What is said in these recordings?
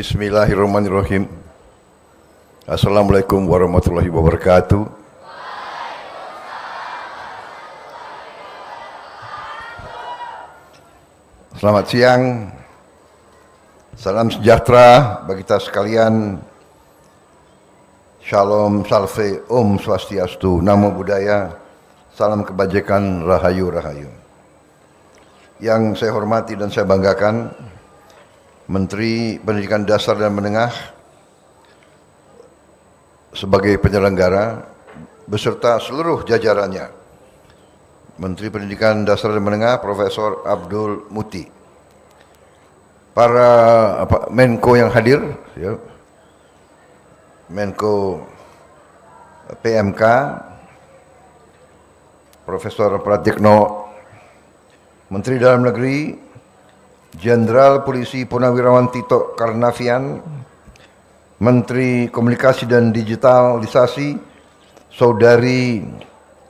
Bismillahirrahmanirrahim. Assalamualaikum warahmatullahi wabarakatuh. Selamat siang. Salam sejahtera bagi kita sekalian. Shalom, salve, om swastiastu, namo buddhaya, salam kebajikan, rahayu, rahayu. Yang saya hormati dan saya banggakan, Menteri Pendidikan Dasar dan Menengah sebagai penyelenggara beserta seluruh jajarannya. Menteri Pendidikan Dasar dan Menengah Profesor Abdul Muti. Para Menko yang hadir, ya. Menko PMK Profesor Pratikno, Menteri Dalam Negeri Jenderal Polisi Purnawirawan Tito Karnavian, Menteri Komunikasi dan Digitalisasi Saudari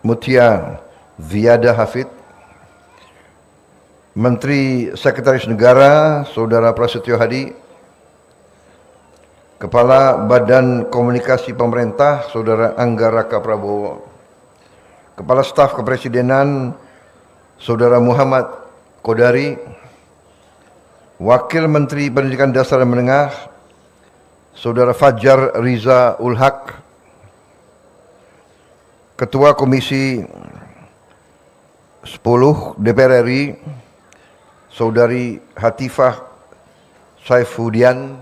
Mutia Viada Hafid, Menteri Sekretaris Negara Saudara Prasetyo Hadi, Kepala Badan Komunikasi Pemerintah Saudara Angga Raka Prabowo, Kepala Staf Kepresidenan Saudara Muhammad Kodari, Wakil Menteri Pendidikan Dasar dan Menengah Saudara Fajar Riza Ulhaq, Ketua Komisi 10 DPR RI Saudari Hatifah Saifudian,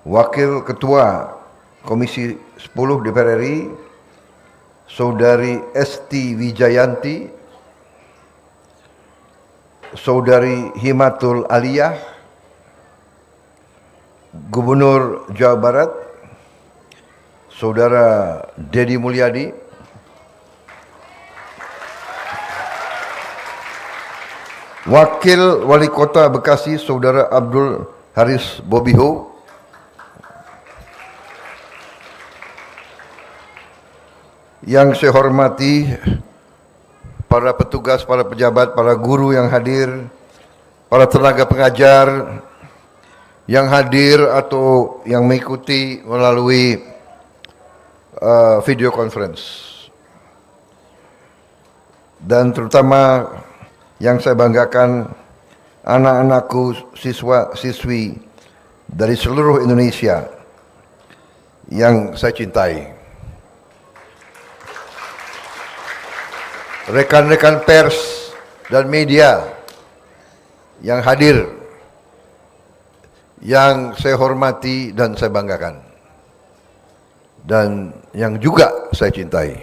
Wakil Ketua Komisi 10 DPR RI Saudari Esti Wijayanti, Saudari Himatul Aliyah, Gubernur Jawa Barat Saudara Dedi Mulyadi, Wakil Wali Kota Bekasi Saudara Abdul Haris Bobiho, yang saya hormati para petugas, para pejabat, para guru yang hadir, para tenaga pengajar yang hadir atau yang mengikuti melalui video conference. Dan terutama yang saya banggakan, anak-anakku, siswa-siswi dari seluruh Indonesia yang saya cintai. Rekan-rekan pers dan media yang hadir, yang saya hormati dan saya banggakan, dan yang juga saya cintai.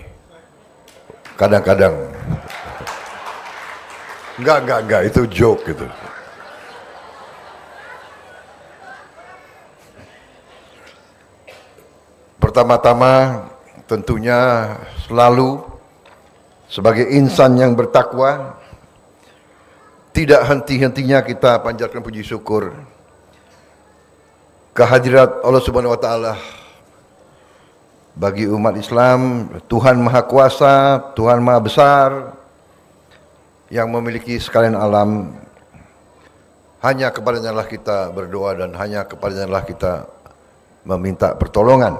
Kadang-kadang enggak, itu joke gitu. Pertama-tama tentunya selalu sebagai insan yang bertakwa, tidak henti-hentinya kita panjatkan puji syukur kehadirat Allah Subhanahu wa taala bagi umat Islam, Tuhan Maha Kuasa, Tuhan Maha Besar yang memiliki sekalian alam. Hanya kepadanya lah kita berdoa dan hanya kepadanya lah kita meminta pertolongan.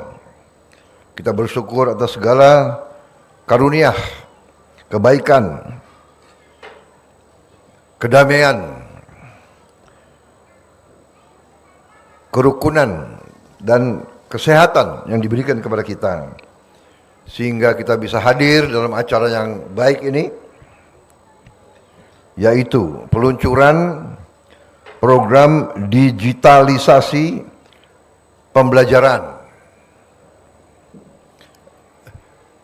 Kita bersyukur atas segala karunia, kebaikan, kedamaian, kerukunan, dan kesehatan yang diberikan kepada kita, sehingga kita bisa hadir dalam acara yang baik ini, yaitu peluncuran program digitalisasi pembelajaran.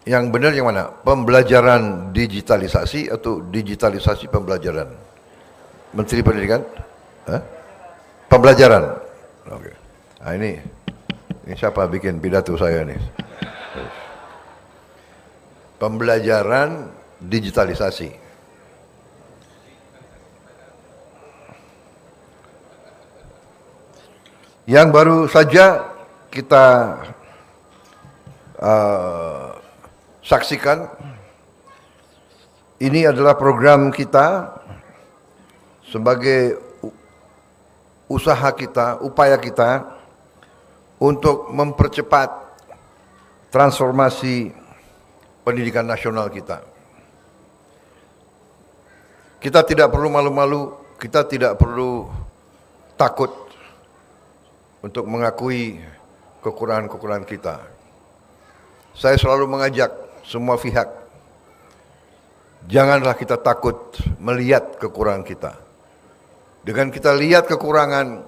Yang benar yang mana? Pembelajaran digitalisasi atau digitalisasi pembelajaran? Menteri Pendidikan? Pembelajaran. Oke. Nah ini siapa bikin pidato saya nih? Pembelajaran digitalisasi. Yang baru saja kita saksikan, ini adalah program kita sebagai usaha kita, upaya kita untuk mempercepat transformasi pendidikan nasional kita. Kita tidak perlu malu-malu, kita tidak perlu takut untuk mengakui kekurangan-kekurangan kita. Saya selalu mengajak semua pihak, janganlah kita takut melihat kekurangan kita. Dengan kita lihat kekurangan,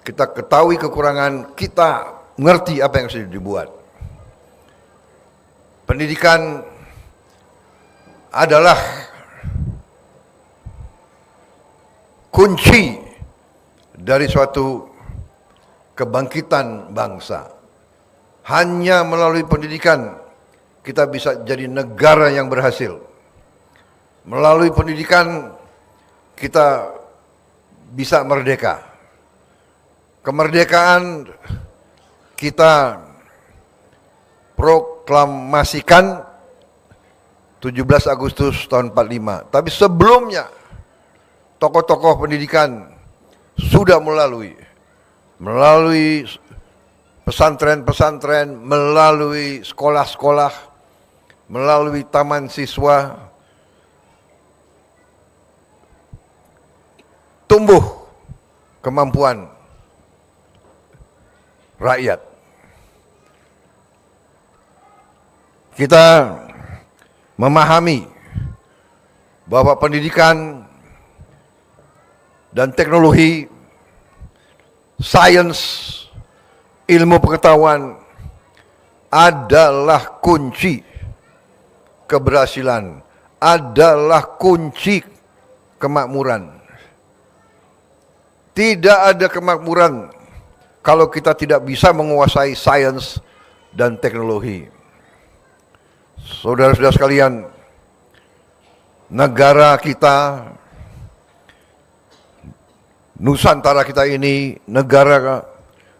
kita ketahui kekurangan, kita ngerti apa yang sudah dibuat. Pendidikan adalah kunci dari suatu kebangkitan bangsa. Hanya melalui pendidikan kita bisa jadi negara yang berhasil. Melalui pendidikan kita bisa merdeka. Kemerdekaan kita proklamasikan 17 Agustus tahun 45. Tapi sebelumnya tokoh-tokoh pendidikan sudah melalui pesantren-pesantren, melalui sekolah-sekolah, melalui taman siswa, tumbuh kemampuan rakyat. Kita memahami bahwa pendidikan dan teknologi, sains, ilmu pengetahuan adalah kunci keberhasilan, adalah kunci kemakmuran. Tidak ada kemakmuran kalau kita tidak bisa menguasai sains dan teknologi. Saudara-saudara sekalian, negara kita, Nusantara kita ini negara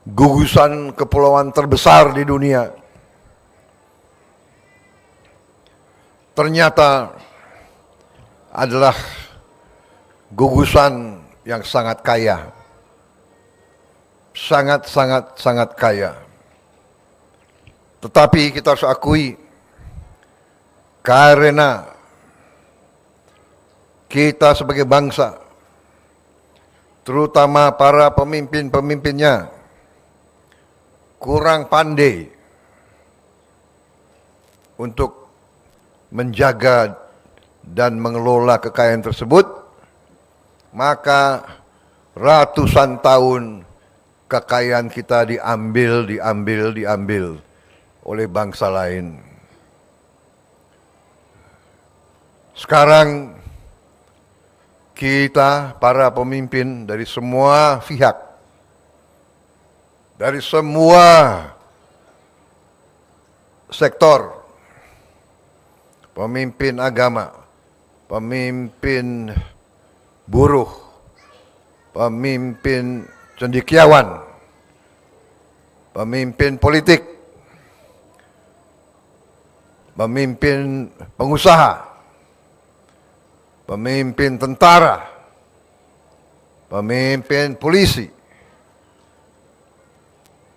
gugusan kepulauan terbesar di dunia. Ternyata adalah gugusan yang sangat kaya. Sangat kaya. Tetapi kita harus akui, karena kita sebagai bangsa, terutama para pemimpin-pemimpinnya, kurang pandai untuk menjaga dan mengelola kekayaan tersebut, maka ratusan tahun kekayaan kita diambil oleh bangsa lain. Sekarang kita para pemimpin dari semua pihak, dari semua sektor, pemimpin agama, pemimpin buruh, pemimpin cendekiawan, pemimpin politik, pemimpin pengusaha, pemimpin tentara, pemimpin polisi,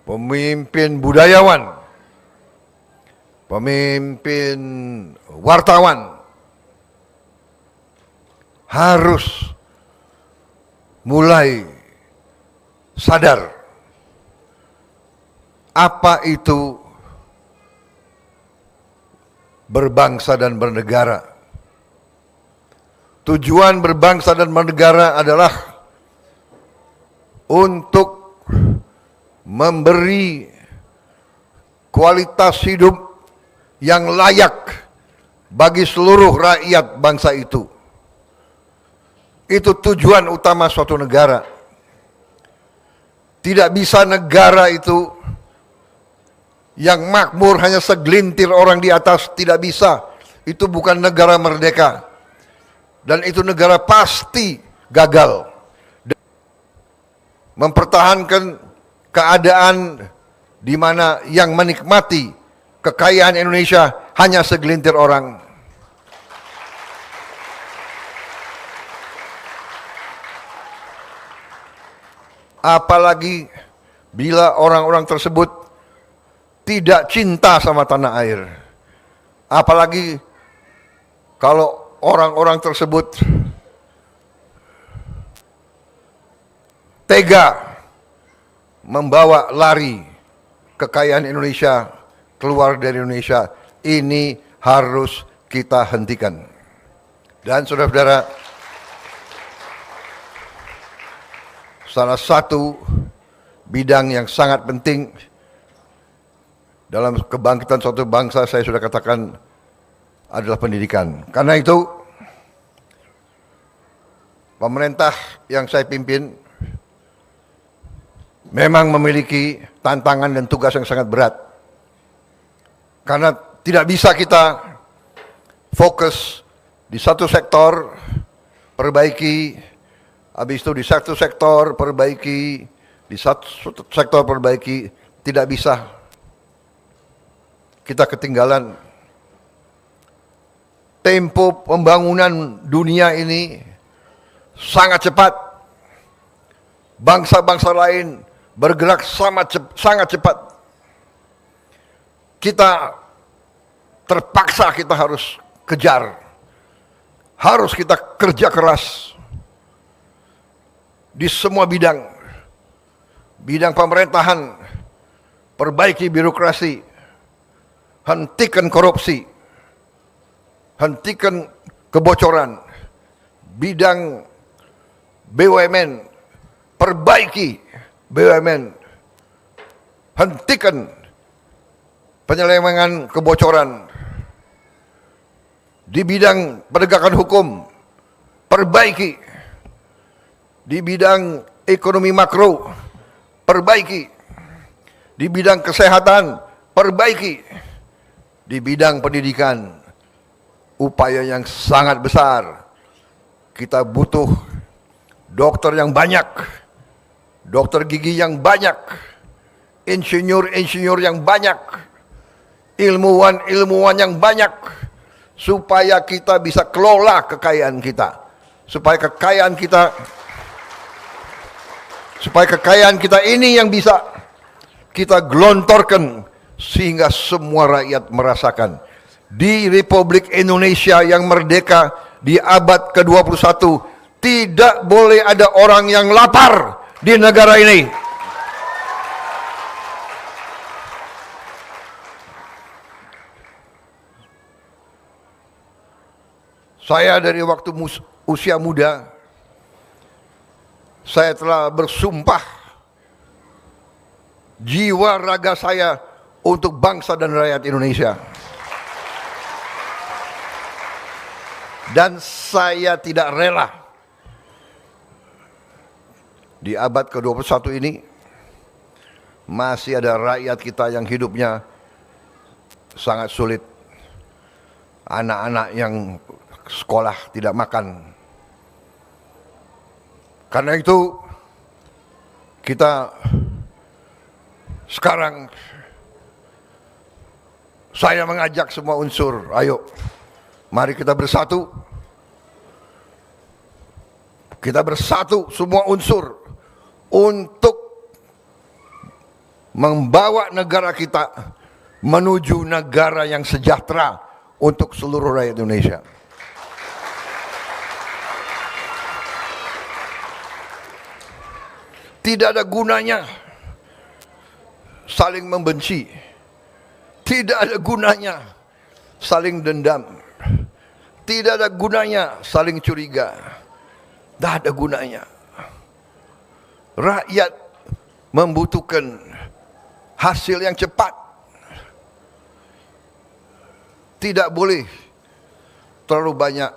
pemimpin budayawan, pemimpin wartawan harus mulai sadar apa itu berbangsa dan bernegara. Tujuan berbangsa dan bernegara adalah untuk memberi kualitas hidup yang layak bagi seluruh rakyat bangsa itu. Itu tujuan utama suatu negara. Tidak bisa negara itu yang makmur hanya segelintir orang di atas, tidak bisa. Itu bukan negara merdeka. Dan itu negara pasti gagal. Mempertahankan keadaan di mana yang menikmati kekayaan Indonesia hanya segelintir orang. apalagi bila orang-orang tersebut tidak cinta sama tanah air. Apalagi kalau orang-orang tersebut tega membawa lari kekayaan Indonesia keluar dari Indonesia. Ini harus kita hentikan. Dan saudara-saudara, salah satu bidang yang sangat penting dalam kebangkitan suatu bangsa, saya sudah katakan, adalah pendidikan. Karena itu, pemerintah yang saya pimpin memang memiliki tantangan dan tugas yang sangat berat. Karena tidak bisa kita fokus di satu sektor, perbaiki, habis itu di satu sektor, perbaiki, di satu sektor, perbaiki. Tidak bisa. Kita ketinggalan. Tempo pembangunan dunia ini sangat cepat. Bangsa-bangsa lain bergerak sangat cepat. Kita terpaksa kita harus kejar. Harus kita kerja keras di semua bidang. Bidang pemerintahan, perbaiki birokrasi, hentikan korupsi, hentikan kebocoran. Bidang BUMN, perbaiki BUMN, hentikan penyelewengan kebocoran. Di bidang penegakan hukum, perbaiki. Di bidang ekonomi makro, perbaiki. Di bidang kesehatan, perbaiki. Di bidang pendidikan, upaya yang sangat besar. Kita butuh dokter yang banyak, dokter gigi yang banyak, insinyur-insinyur yang banyak, ilmuwan-ilmuwan yang banyak, supaya kita bisa kelola kekayaan kita, supaya kekayaan kita ini yang bisa kita gelontorkan sehingga semua rakyat merasakan. Di Republik Indonesia yang merdeka di abad ke-21 tidak boleh ada orang yang lapar di negara ini. Saya dari waktu usia muda, saya telah bersumpah jiwa raga saya untuk bangsa dan rakyat Indonesia. Dan saya tidak rela di abad ke-21 ini masih ada rakyat kita yang hidupnya sangat sulit. Anak-anak yang sekolah tidak makan. Karena itu kita sekarang, saya mengajak semua unsur, ayo mari kita bersatu. Kita bersatu semua unsur untuk membawa negara kita menuju negara yang sejahtera untuk seluruh rakyat Indonesia. Tidak ada gunanya saling membenci. Tidak ada gunanya saling dendam. Tidak ada gunanya saling curiga. Tidak ada gunanya. Rakyat membutuhkan hasil yang cepat. Tidak boleh terlalu banyak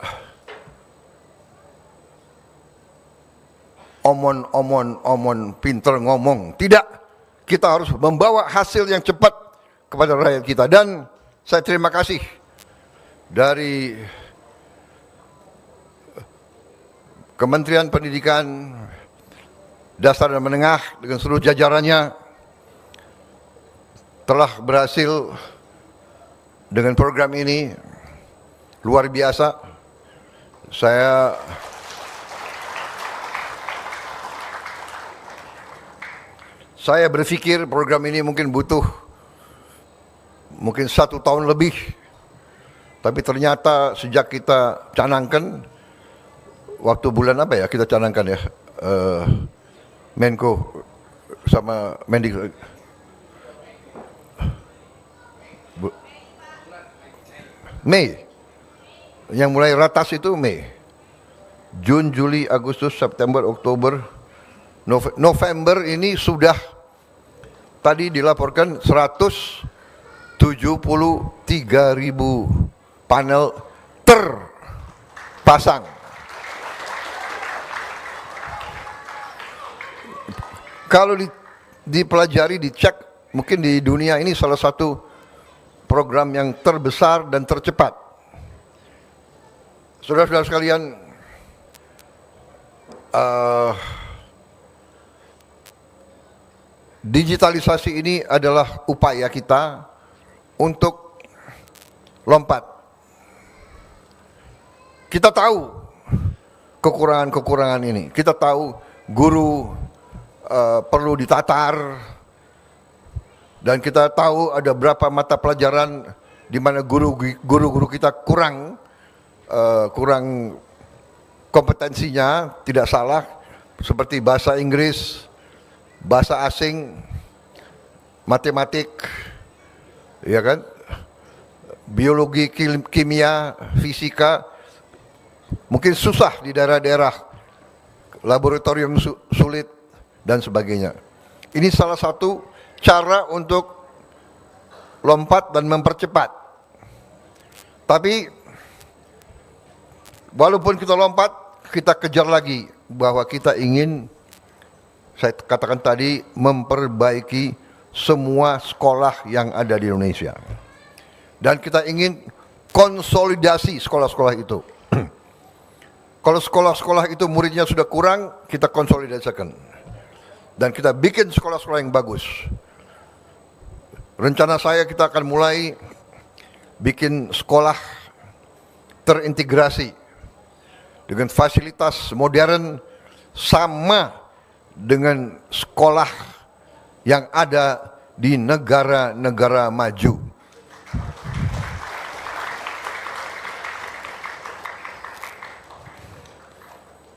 omon, pinter ngomong. Tidak, kita harus membawa hasil yang cepat kepada rakyat kita. Dan saya terima kasih dari Kementerian Pendidikan Dasar dan Menengah dengan seluruh jajarannya telah berhasil dengan program ini luar biasa. Saya berpikir program ini mungkin butuh 1 tahun lebih. Tapi ternyata sejak kita canangkan, waktu bulan apa ya kita canangkan ya, Menko sama Mendikbud, Mei, yang mulai ratas itu Mei, Jun, Juli, Agustus, September, Oktober, November ini sudah tadi dilaporkan 173.000 panel terpasang. Kalau dipelajari, dicek, mungkin di dunia ini salah satu program yang terbesar dan tercepat. Saudara-saudara sekalian, digitalisasi ini adalah upaya kita untuk lompat. Kita tahu kekurangan-kekurangan ini. Kita tahu guru perlu ditatar, dan kita tahu ada berapa mata pelajaran di mana guru-guru kita kurang kompetensinya, tidak salah, seperti bahasa Inggris, bahasa asing, matematik, ya kan, biologi, kimia, fisika, mungkin susah di daerah-daerah, laboratorium sulit dan sebagainya. Ini salah satu cara untuk lompat dan mempercepat. Tapi walaupun kita lompat, kita kejar lagi bahwa kita ingin, saya katakan tadi, memperbaiki semua sekolah yang ada di Indonesia. Dan kita ingin konsolidasi sekolah-sekolah itu. Kalau sekolah-sekolah itu muridnya sudah kurang, kita konsolidasikan. Dan kita bikin sekolah-sekolah yang bagus. Rencana saya, kita akan mulai bikin sekolah terintegrasi dengan fasilitas modern sama dengan sekolah yang ada di negara-negara maju.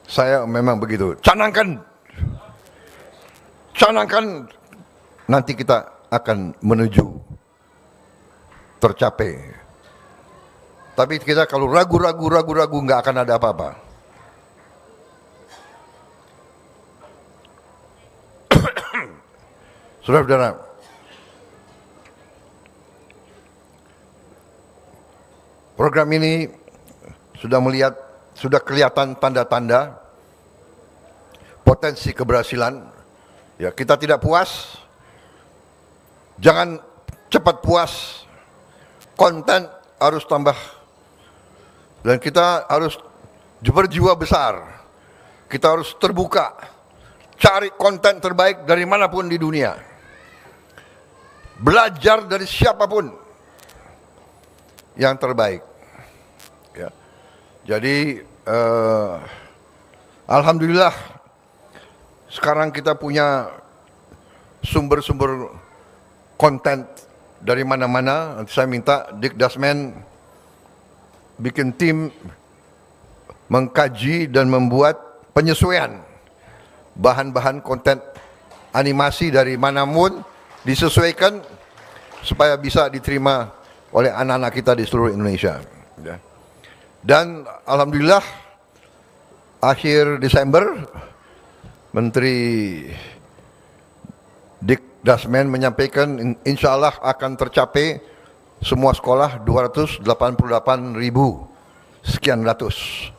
Saya memang begitu. Canangkan, nanti kita akan menuju tercapai. Tapi kita kalau ragu-ragu nggak akan ada apa-apa. Saudara-saudara, program ini sudah kelihatan tanda-tanda potensi keberhasilan. Ya, kita tidak puas, jangan cepat puas, konten harus tambah, dan kita harus berjiwa besar, kita harus terbuka, cari konten terbaik dari manapun di dunia, belajar dari siapapun yang terbaik. Ya. Jadi alhamdulillah sekarang kita punya sumber-sumber konten dari mana-mana. Nanti saya minta Dikdasmen bikin tim mengkaji dan membuat penyesuaian bahan-bahan konten animasi dari manapun, disesuaikan supaya bisa diterima oleh anak-anak kita di seluruh Indonesia. Dan alhamdulillah akhir Desember Menteri Dikdasmen menyampaikan insya Allah akan tercapai semua sekolah 288.000 sekian ratus.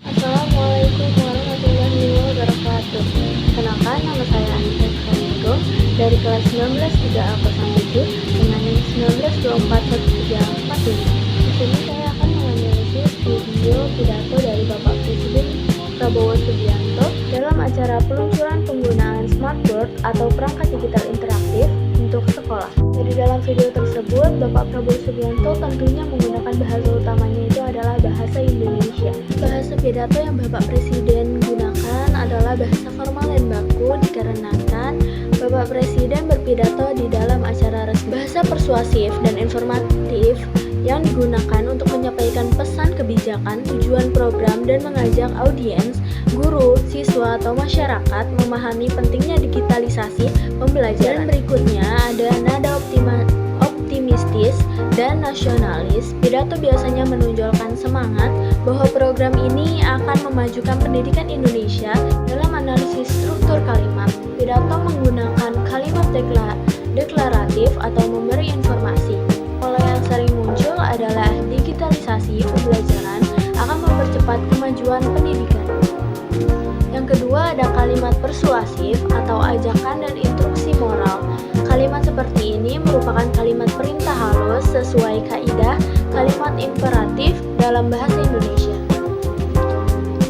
Assalamualaikum warahmatullahi wabarakatuh. Kenalkan, nama saya Anissa Kamigo dari kelas 19 3A07 dengan NIM 19241347. Di sini saya akan menganalisis video pidato dari Bapak Presiden Prabowo Subianto dalam acara peluncuran penggunaan smartboard atau perangkat digital interaktif untuk sekolah. Jadi dalam video tersebut, Bapak Prabowo Subianto tentunya menggunakan bahasa utamanya itu adalah pidato yang Bapak Presiden gunakan adalah bahasa formal dan baku dikarenakan Bapak Presiden berpidato di dalam acara resmi. Bahasa persuasif dan informatif yang digunakan untuk menyampaikan pesan kebijakan, tujuan program, dan mengajak audiens, guru, siswa, atau masyarakat memahami pentingnya digitalisasi pembelajaran. Dan berikutnya ada nada optimistis dan nasionalis. Pidato biasanya menonjolkan semangat bahwa program ini akan memajukan pendidikan Indonesia. Dalam analisis struktur kalimat, pidato menggunakan kalimat deklaratif atau memberi informasi. Pola yang sering muncul adalah digitalisasi pembelajaran akan mempercepat kemajuan pendidikan. Yang kedua ada kalimat persuasif atau ajakan dan instruksi moral. Kalimat seperti ini merupakan kalimat perintah halus sesuai kaidah kalimat imperatif dalam bahasa Indonesia.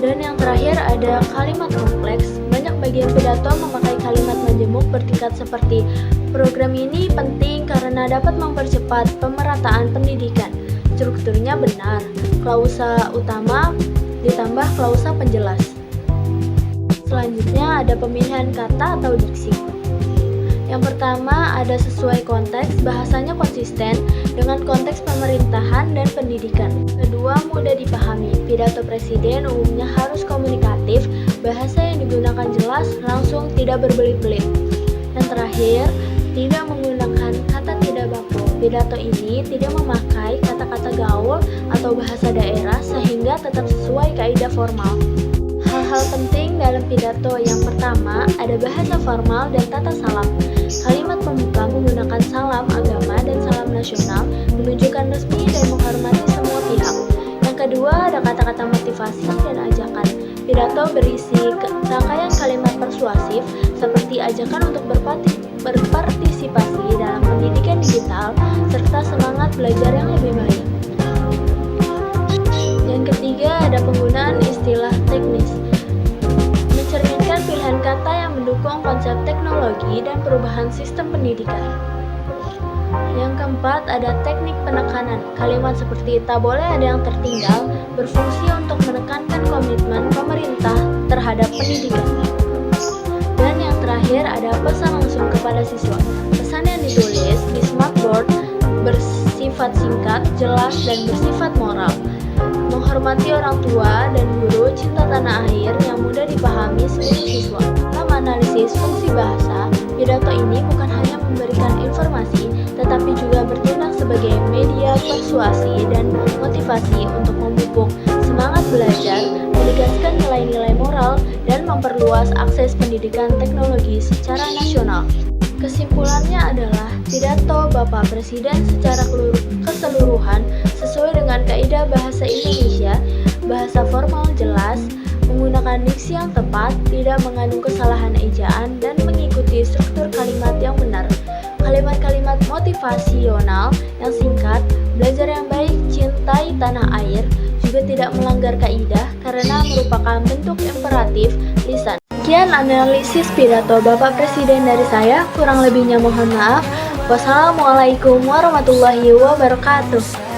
Dan yang terakhir ada kalimat kompleks. Banyak bagian pidato memakai kalimat majemuk bertingkat seperti program ini penting karena dapat mempercepat pemerataan pendidikan. Strukturnya benar, klausa utama ditambah klausa penjelas. Selanjutnya ada pemilihan kata atau diksi. Yang pertama ada sesuai konteks, bahasanya konsisten dengan konteks pemerintahan dan pendidikan. Kedua, mudah dipahami. Pidato presiden umumnya harus komunikatif, bahasa yang digunakan jelas, langsung, tidak berbelit-belit. Dan terakhir, tidak menggunakan kata tidak baku. Pidato ini tidak memakai kata-kata gaul atau bahasa daerah sehingga tetap sesuai kaidah formal. Hal-hal penting dalam pidato yang pertama ada bahasa formal dan tata salam. Kalimat pembuka menggunakan salam agama dan salam nasional, menunjukkan resmi dan menghormati semua pihak. Yang kedua ada kata-kata motivasi dan ajakan. Pidato berisi rangkaian kalimat persuasif seperti ajakan untuk berpartisipasi dalam pendidikan digital serta semangat belajar yang lebih baik. Yang ketiga ada penggunaan istilah teknis, mencerminkan pilihan kata yang mendukung konsep teknologi dan perubahan sistem pendidikan. Yang keempat ada teknik penekanan. Kalimat seperti tak boleh ada yang tertinggal berfungsi untuk menekankan komitmen pemerintah terhadap pendidikan. Dan yang terakhir ada pesan langsung kepada siswa. Pesan yang ditulis di smartboard bersifat singkat, jelas, dan bersifat moral. Menghormati orang tua dan guru, cinta tanah air yang mudah dipahami seluruh siswa. Dalam analisis fungsi bahasa, pidato ini bukan hanya memberikan informasi, tetapi juga bertindak sebagai media persuasi dan motivasi untuk memupuk semangat belajar, menegaskan nilai-nilai moral, dan memperluas akses pendidikan teknologi secara nasional. Kesimpulannya adalah pidato Bapak Presiden secara keseluruhan sesuai dengan kaidah bahasa Indonesia, bahasa formal jelas, menggunakan diksi yang tepat, tidak mengandung kesalahan ejaan, dan mengikuti struktur kalimat yang benar. Kalimat-kalimat motivasional yang singkat, belajar yang baik, cintai tanah air, juga tidak melanggar kaidah karena merupakan bentuk imperatif lisan. Sekian analisis pidato Bapak Presiden dari saya, kurang lebihnya mohon maaf. Wassalamualaikum warahmatullahi wabarakatuh.